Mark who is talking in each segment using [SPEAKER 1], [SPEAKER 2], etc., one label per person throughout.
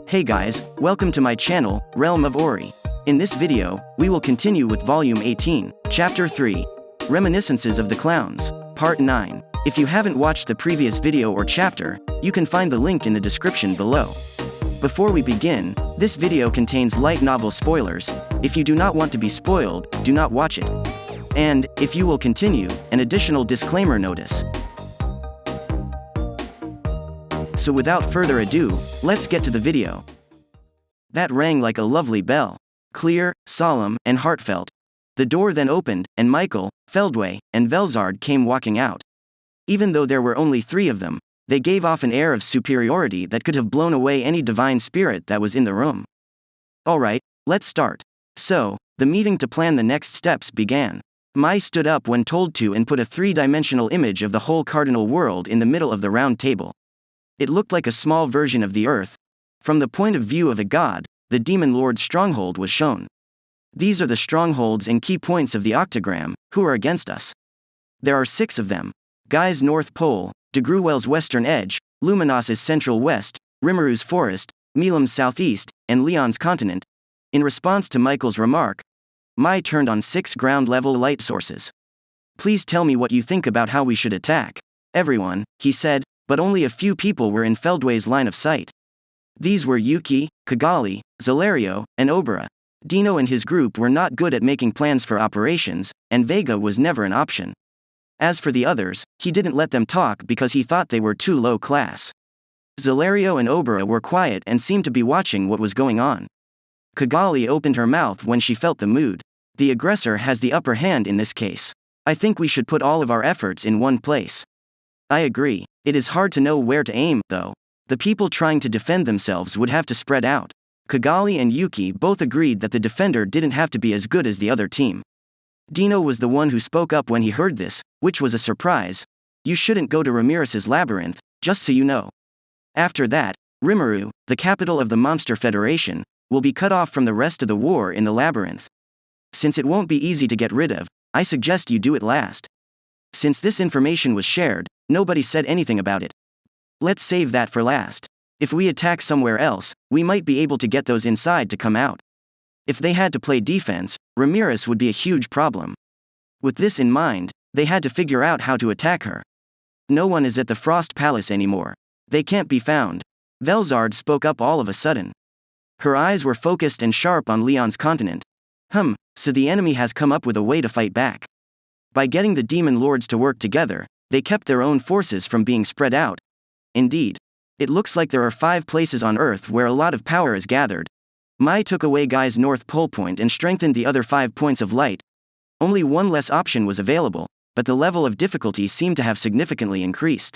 [SPEAKER 1] Hey guys, welcome to my channel, Realm of Ori. In this video, we will continue with Volume 18, Chapter 3, Reminiscences of the Clowns, Part 9. If you haven't watched the previous video or chapter, you can find the link in the description below. Before we begin, this video contains light novel spoilers. If you do not want to be spoiled, do not watch it. And, if you will continue, an additional disclaimer notice. So without further ado, let's get to the video. That rang like a lovely bell. Clear, solemn, and heartfelt. The door then opened, and Michael, Feldway, and Velzard came walking out. Even though there were only 3 of them, they gave off an air of superiority that could have blown away any divine spirit that was in the room. Alright, let's start. So, the meeting to plan the next steps began. Mai stood up when told to and put a 3-dimensional image of the whole cardinal world in the middle of the round table. It looked like a small version of the Earth. From the point of view of a god, the Demon Lord's stronghold was shown. These are the strongholds and key points of the octagram, who are against us. There are 6 of them. Guy's North Pole, DeGruel's Western Edge, Luminos's Central West, Rimmeru's Forest, Milam's Southeast, and Leon's Continent. In response to Michael's remark, Mai turned on 6 ground-level light sources. Please tell me what you think about how we should attack. Everyone, he said, but only a few people were in Feldway's line of sight. These were Yuki, Kigali, Zalerio, and Obera. Dino and his group were not good at making plans for operations, and Vega was never an option. As for the others, he didn't let them talk because he thought they were too low class. Zalerio and Obera were quiet and seemed to be watching what was going on. Kigali opened her mouth when she felt the mood. The aggressor has the upper hand in this case. I think we should put all of our efforts in one place. I agree. It is hard to know where to aim, though. The people trying to defend themselves would have to spread out. Kigali and Yuki both agreed that the defender didn't have to be as good as the other team. Dino was the one who spoke up when he heard this, which was a surprise. You shouldn't go to Ramirez's labyrinth, just so you know. After that, Rimmeru, the capital of the Monster Federation, will be cut off from the rest of the war in the labyrinth. Since it won't be easy to get rid of, I suggest you do it last. Since this information was shared, nobody said anything about it. Let's save that for last. If we attack somewhere else, we might be able to get those inside to come out. If they had to play defense, Ramirez would be a huge problem. With this in mind, they had to figure out how to attack her. No one is at the Frost Palace anymore. They can't be found. Velzard spoke up all of a sudden. Her eyes were focused and sharp on Leon's continent. So the enemy has come up with a way to fight back. By getting the Demon Lords to work together, they kept their own forces from being spread out. Indeed. It looks like there are 5 places on Earth where a lot of power is gathered. Mai took away Guy's North Pole point and strengthened the other 5 points of light. Only one less option was available, but the level of difficulty seemed to have significantly increased.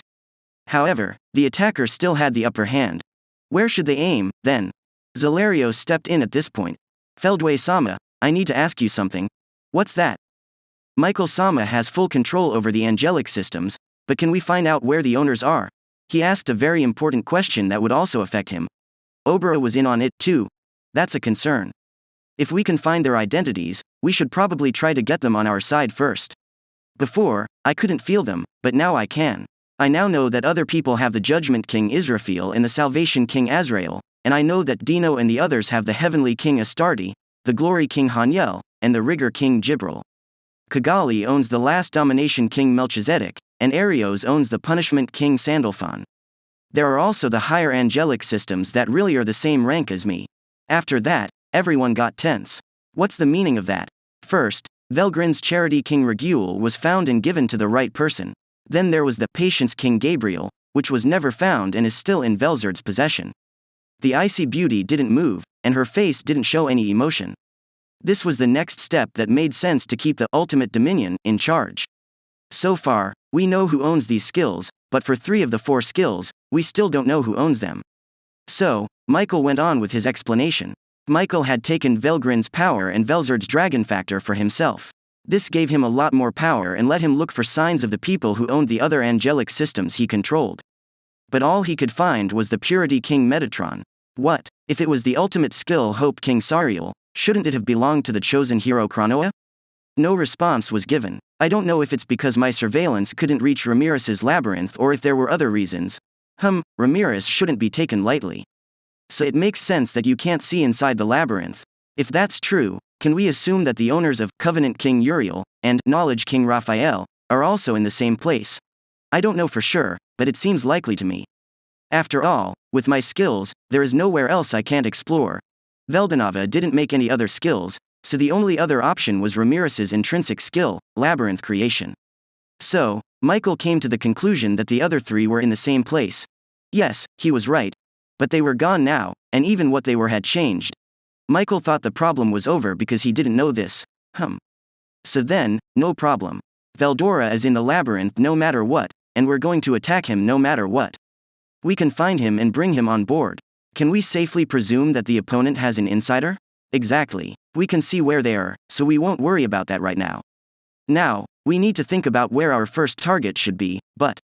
[SPEAKER 1] However, the attacker still had the upper hand. Where should they aim, then? Zalerio stepped in at this point. Feldway-sama, I need to ask you something. What's that? Michael-sama has full control over the angelic systems, but can we find out where the owners are? He asked a very important question that would also affect him. Obera was in on it too. That's a concern. If we can find their identities, we should probably try to get them on our side first. Before, I couldn't feel them, but now I can. I now know that other people have the Judgment King Israfil and the Salvation King Azrael, and I know that Dino and the others have the Heavenly King Astarte, the Glory King Haniel, and the Rigor King Jibril. Kigali owns the Last Domination King Melchizedek, and Arios owns the Punishment King Sandalphon. There are also the higher angelic systems that really are the same rank as me. After that, everyone got tense. What's the meaning of that? First, Velgrin's Charity King Regule was found and given to the right person. Then there was the Patience King Gabriel, which was never found and is still in Velzard's possession. The Icy Beauty didn't move, and her face didn't show any emotion. This was the next step that made sense to keep the Ultimate Dominion in charge. So far, we know who owns these skills, but for 3 of the 4 skills, we still don't know who owns them. So, Michael went on with his explanation. Michael had taken Velgrin's power and Velzard's dragon factor for himself. This gave him a lot more power and let him look for signs of the people who owned the other angelic systems he controlled. But all he could find was the Purity King Metatron. What, if it was the ultimate skill Hope King Sariel? Shouldn't it have belonged to the chosen hero Chronoa? No response was given. I don't know if it's because my surveillance couldn't reach Ramirez's labyrinth or if there were other reasons. Ramirez shouldn't be taken lightly. So it makes sense that you can't see inside the labyrinth. If that's true, can we assume that the owners of Covenant King Uriel and Knowledge King Raphael are also in the same place? I don't know for sure, but it seems likely to me. After all, with my skills, there is nowhere else I can't explore. Veldanava didn't make any other skills, so the only other option was Ramirez's intrinsic skill, labyrinth creation. So, Michael came to the conclusion that the other three were in the same place. Yes, he was right. But they were gone now, and even what they were had changed. Michael thought the problem was over because he didn't know this. So then, no problem. Veldora is in the labyrinth no matter what, and we're going to attack him no matter what. We can find him and bring him on board. Can we safely presume that the opponent has an insider? Exactly. We can see where they are, so we won't worry about that right now. Now, we need to think about where our first target should be, but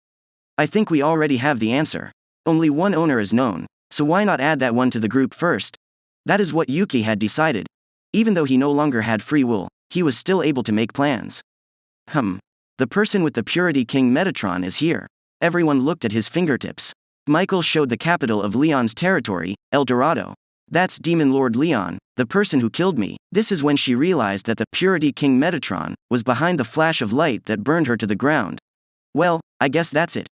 [SPEAKER 1] I think we already have the answer. Only one owner is known, so why not add that one to the group first? That is what Yuki had decided. Even though he no longer had free will, he was still able to make plans. The person with the Purity King Metatron is here. Everyone looked at his fingertips. Michael showed the capital of Leon's territory, El Dorado. That's Demon Lord Leon, the person who killed me. This is when she realized that the Purity King Metatron was behind the flash of light that burned her to the ground. Well, I guess that's it.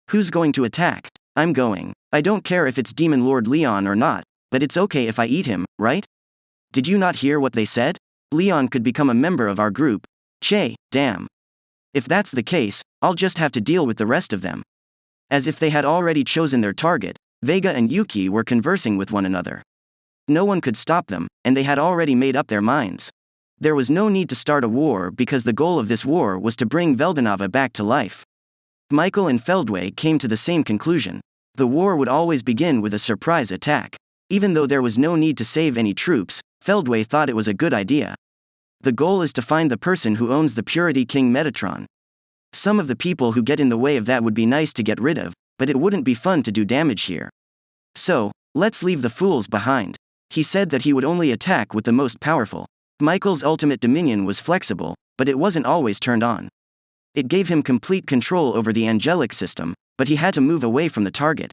[SPEAKER 1] Who's going to attack? I'm going. I don't care if it's Demon Lord Leon or not, but it's okay if I eat him, right? Did you not hear what they said? Leon could become a member of our group. Che, damn. If that's the case, I'll just have to deal with the rest of them. As if they had already chosen their target, Vega and Yuki were conversing with one another. No one could stop them, and they had already made up their minds. There was no need to start a war because the goal of this war was to bring Veldanava back to life. Michael and Feldway came to the same conclusion. The war would always begin with a surprise attack. Even though there was no need to save any troops, Feldway thought it was a good idea. The goal is to find the person who owns the Purity King Metatron. Some of the people who get in the way of that would be nice to get rid of, but it wouldn't be fun to do damage here. So, let's leave the fools behind. He said that he would only attack with the most powerful. Michael's ultimate dominion was flexible, but it wasn't always turned on. It gave him complete control over the angelic system, but he had to move away from the target.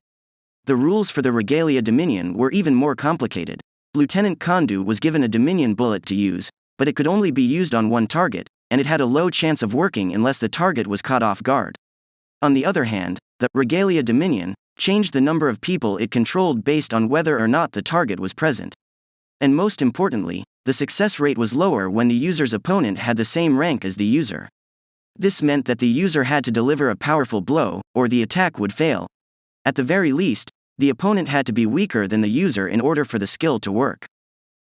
[SPEAKER 1] The rules for the Regalia Dominion were even more complicated. Lieutenant Kondu was given a Dominion bullet to use, but it could only be used on one target, and it had a low chance of working unless the target was caught off guard. On the other hand, the Regalia Dominion changed the number of people it controlled based on whether or not the target was present. And most importantly, the success rate was lower when the user's opponent had the same rank as the user. This meant that the user had to deliver a powerful blow, or the attack would fail. At the very least, the opponent had to be weaker than the user in order for the skill to work.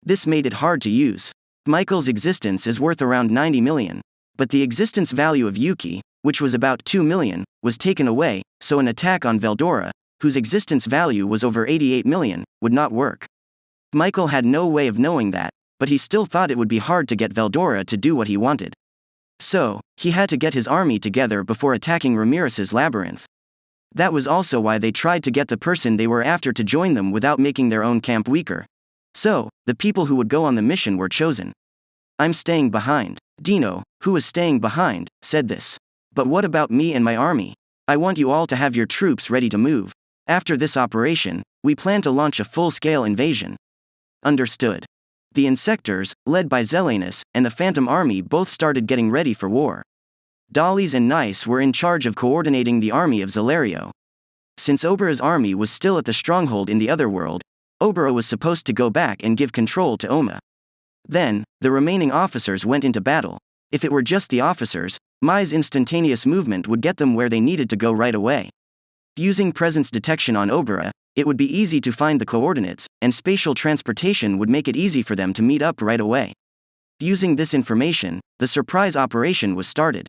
[SPEAKER 1] This made it hard to use. Michael's existence is worth around 90 million. But the existence value of Yuki, which was about 2 million, was taken away, so an attack on Veldora, whose existence value was over 88 million, would not work. Michael had no way of knowing that, but he still thought it would be hard to get Veldora to do what he wanted. So, he had to get his army together before attacking Ramirez's labyrinth. That was also why they tried to get the person they were after to join them without making their own camp weaker. So, the people who would go on the mission were chosen. I'm staying behind. Dino, who was staying behind, said this. But what about me and my army? I want you all to have your troops ready to move. After this operation, we plan to launch a full-scale invasion. Understood. The Insectors, led by Zelenus, and the Phantom Army both started getting ready for war. Dollies and Nice were in charge of coordinating the army of Zelario. Since Obera's army was still at the stronghold in the other world, Obera was supposed to go back and give control to Oma. Then, the remaining officers went into battle. If it were just the officers, Mai's instantaneous movement would get them where they needed to go right away. Using presence detection on Obera, it would be easy to find the coordinates, and spatial transportation would make it easy for them to meet up right away. Using this information, the surprise operation was started.